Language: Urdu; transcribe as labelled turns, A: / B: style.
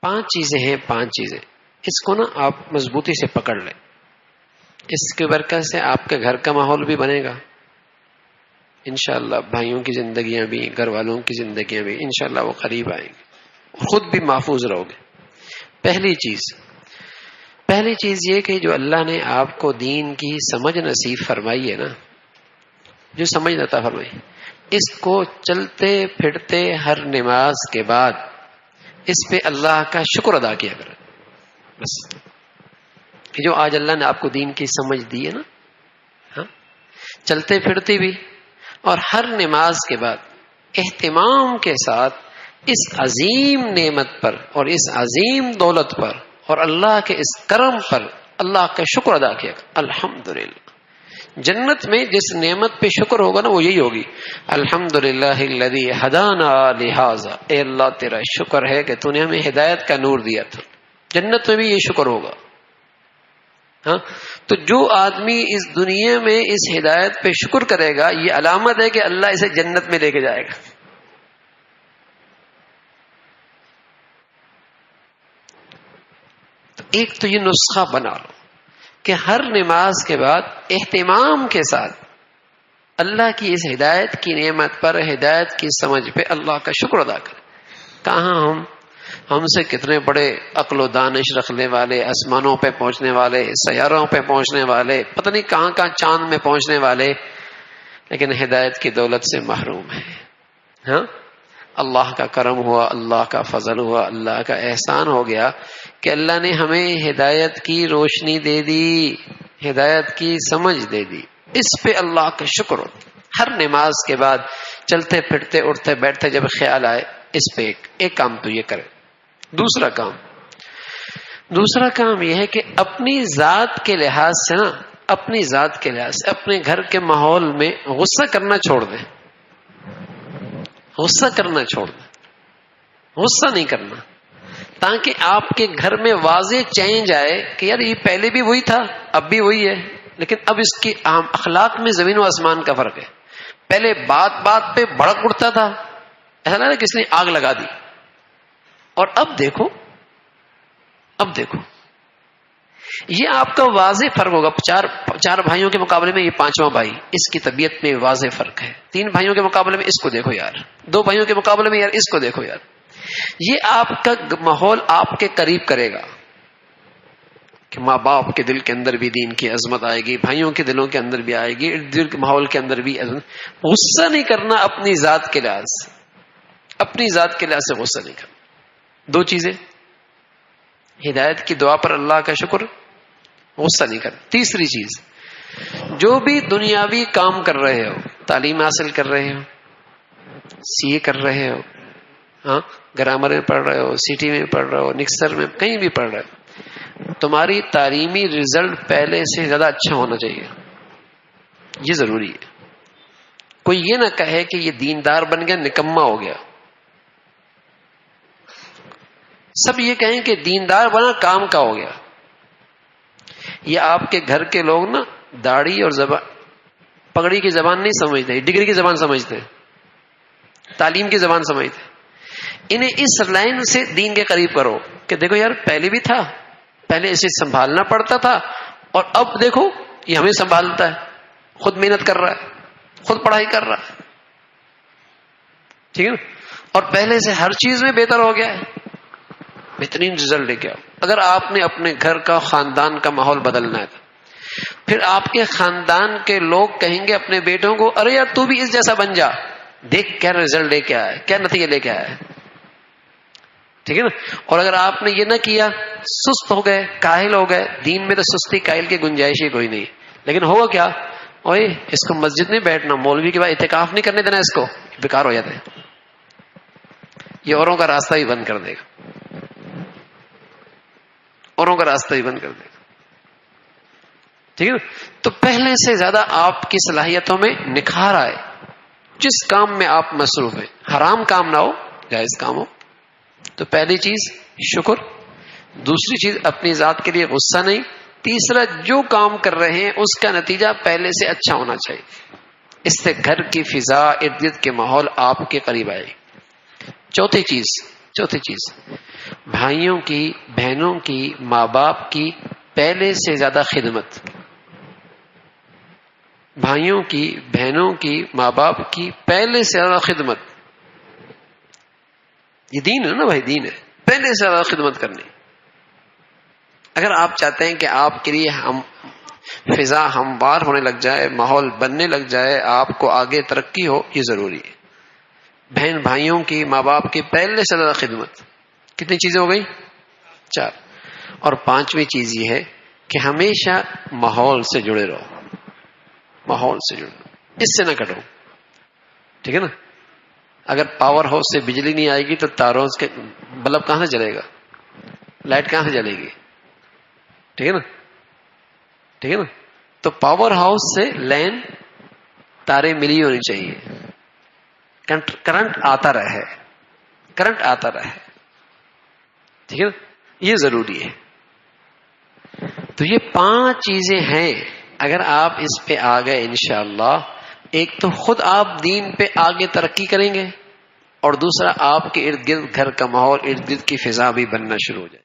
A: 5 چیزیں ہیں، 5 چیزیں، اس کو نا آپ مضبوطی سے پکڑ لیں. اس کی برکت سے آپ کے گھر کا ماحول بھی بنے گا انشاءاللہ، بھائیوں کی زندگیاں بھی، گھر والوں کی زندگیاں بھی انشاءاللہ وہ قریب آئیں گے، خود بھی محفوظ رہو گے. پہلی چیز یہ کہ جو اللہ نے آپ کو دین کی سمجھ نصیب فرمائی ہے نا، جو سمجھ عطا فرمائی، اس کو چلتے پھرتے ہر نماز کے بعد اس پہ اللہ کا شکر ادا کیا کریں. بس کہ جو آج اللہ نے آپ کو دین کی سمجھ دی ہے نا، ہاں، چلتے پھرتے بھی اور ہر نماز کے بعد اہتمام کے ساتھ اس عظیم نعمت پر اور اس عظیم دولت پر اور اللہ کے اس کرم پر اللہ کا شکر ادا کیا. الحمدللہ، جنت میں جس نعمت پہ شکر ہوگا نا وہ یہی ہوگی، الحمدللہ الذی ہدانا لہذا، اے اللہ تیرا شکر ہے کہ تو نے ہمیں ہدایت کا نور دیا تھا. جنت میں بھی یہ شکر ہوگا. ہاں، تو جو آدمی اس دنیا میں اس ہدایت پہ شکر کرے گا، یہ علامت ہے کہ اللہ اسے جنت میں لے کے جائے گا. تو ایک تو یہ نسخہ بنا لو کہ ہر نماز کے بعد اہتمام کے ساتھ اللہ کی اس ہدایت کی نعمت پر، ہدایت کی سمجھ پہ اللہ کا شکر ادا کریں. کہاں ہم سے کتنے بڑے عقل و دانش رکھنے والے، آسمانوں پہ پہنچنے والے، سیاروں پہ پہنچنے والے، پتہ نہیں کہاں کہاں چاند میں پہنچنے والے، لیکن ہدایت کی دولت سے محروم ہے. ہاں، اللہ کا کرم ہوا، اللہ کا فضل ہوا، اللہ کا احسان ہو گیا کہ اللہ نے ہمیں ہدایت کی روشنی دے دی، ہدایت کی سمجھ دے دی. اس پہ اللہ کا شکر ہو. ہر نماز کے بعد چلتے پھرتے اٹھتے بیٹھتے جب خیال آئے، اس پہ ایک کام تو یہ کرے. دوسرا کام یہ ہے کہ اپنی ذات کے لحاظ سے نا، اپنی ذات کے لحاظ سے اپنے گھر کے ماحول میں غصہ کرنا چھوڑ دیں. غصہ کرنا چھوڑ دیں، غصہ نہیں کرنا، تاکہ آپ کے گھر میں واضح چینج آئے کہ یار یہ پہلے بھی وہی تھا، اب بھی وہی ہے، لیکن اب اس کی اخلاق میں زمین و آسمان کا فرق ہے. پہلے بات بات پہ بھڑک اٹھتا تھا، ایسا نہ کس نے آگ لگا دی، اور اب دیکھو یہ آپ کا واضح فرق ہوگا. چار بھائیوں کے مقابلے میں یہ 5واں بھائی، اس کی طبیعت میں واضح فرق ہے. 3 بھائیوں کے مقابلے میں اس کو دیکھو یار، 2 بھائیوں کے مقابلے میں یار اس کو دیکھو یار. یہ آپ کا ماحول آپ کے قریب کرے گا کہ ماں باپ کے دل کے اندر بھی دین کی عظمت آئے گی، بھائیوں کے دلوں کے اندر بھی آئے گی، ارد گرد کے ماحول کے اندر بھی عظمت. غصہ نہیں کرنا اپنی ذات کے لحاظ سے، اپنی ذات کے لحاظ سے غصہ نہیں کرنا. 2 چیزیں، ہدایت کی دعا پر اللہ کا شکر، غصہ نہیں کرنا. تیسری چیز، جو بھی دنیاوی کام کر رہے ہو، تعلیم حاصل کر رہے ہو، CA کر رہے ہو، ہاں، گرامر میں پڑھ رہے ہو، CT میں پڑھ رہے ہو، نکسر میں کہیں بھی پڑھ رہے ہو، تمہاری تعلیمی رزلٹ پہلے سے زیادہ اچھا ہونا چاہیے. یہ ضروری ہے. کوئی یہ نہ کہے کہ یہ دیندار بن گیا، نکما ہو گیا. سب یہ کہیں کہ دیندار بنا، کام کا ہو گیا. یہ آپ کے گھر کے لوگ نا داڑھی اور پگڑی کی زبان نہیں سمجھتے، ڈگری کی زبان سمجھتے ہیں، تعلیم کی زبان سمجھتے ہیں. انہیں اس لائن سے دین کے قریب کرو کہ دیکھو یار پہلے بھی تھا، پہلے اسے سنبھالنا پڑتا تھا، اور اب دیکھو یہ ہمیں سنبھالتا ہے، خود محنت کر رہا ہے، خود پڑھائی کر رہا ہے. ٹھیک ہے نا؟ اور پہلے سے ہر چیز میں بہتر ہو گیا ہے، بہترین رزلٹ لے کے آؤ. اگر آپ نے اپنے گھر کا، خاندان کا ماحول بدلنا ہے، پھر آپ کے خاندان کے لوگ کہیں گے اپنے بیٹوں کو، ارے یار تو بھی اس جیسا بن جا، دیکھ کیا رزلٹ لے کے آیا ہے، کیا نتیجہ لے کے آیا ہے. ٹھیک ہے نا؟ اور اگر آپ نے یہ نہ کیا، سست ہو گئے، کاہل ہو گئے. دین میں تو سستی کاہل کی گنجائش ہی کوئی نہیں. لیکن ہوگا کیا، اوے اس کو مسجد میں بیٹھنا، مولوی کے بعد اعتکاف نہیں کرنے دینا، اس کو بیکار ہو جاتا ہے. یہ اوروں کا راستہ ہی بند کر دے گا، اوروں کا راستہ ہی بند کر دے گا. ٹھیک ہے نا؟ تو پہلے سے زیادہ آپ کی صلاحیتوں میں نکھار آئے. جس کام میں آپ مصروف ہیں، حرام کام نہ ہو، جائز کام ہو. تو پہلی چیز شکر، دوسری چیز اپنی ذات کے لیے غصہ نہیں، تیسرا جو کام کر رہے ہیں اس کا نتیجہ پہلے سے اچھا ہونا چاہیے. اس سے گھر کی فضا، ارد گرد کے ماحول آپ کے قریب آئے. چوتھی چیز بھائیوں کی، بہنوں کی، ماں باپ کی پہلے سے زیادہ خدمت، بھائیوں کی، بہنوں کی، ماں باپ کی پہلے سے زیادہ خدمت. یہ دین ہے نا بھائی، دین ہے. پہلے سے زیادہ خدمت کرنی. اگر آپ چاہتے ہیں کہ آپ کے لیے ہم فضا ہموار ہونے لگ جائے، ماحول بننے لگ جائے، آپ کو آگے ترقی ہو، یہ ضروری ہے. بہن بھائیوں کی، ماں باپ کی پہلے سے زیادہ خدمت. کتنی چیزیں ہو گئی؟ 4. اور 5ویں چیز یہ ہے کہ ہمیشہ ماحول سے جڑے رہو، ماحول سے جڑے رہو، اس سے نہ کٹو. ٹھیک ہے نا؟ اگر پاور ہاؤس سے بجلی نہیں آئے گی تو تاروں کے بلب کہاں سے جلے گا؟ لائٹ کہاں سے جلے گی؟ ٹھیک ہے نا؟ ٹھیک ہے نا؟ تو پاور ہاؤس سے لائن تاریں ملی ہونی چاہیے، کرنٹ آتا رہے، کرنٹ آتا رہے. ٹھیک ہے نا؟ یہ ضروری ہے. تو یہ 5 چیزیں ہیں. اگر آپ اس پہ آ گئے انشاءاللہ، ایک تو خود آپ دین پہ آگے ترقی کریں گے، اور دوسرا آپ کے ارد گرد گھر کا ماحول، ارد گرد کی فضا بھی بننا شروع ہو جائے.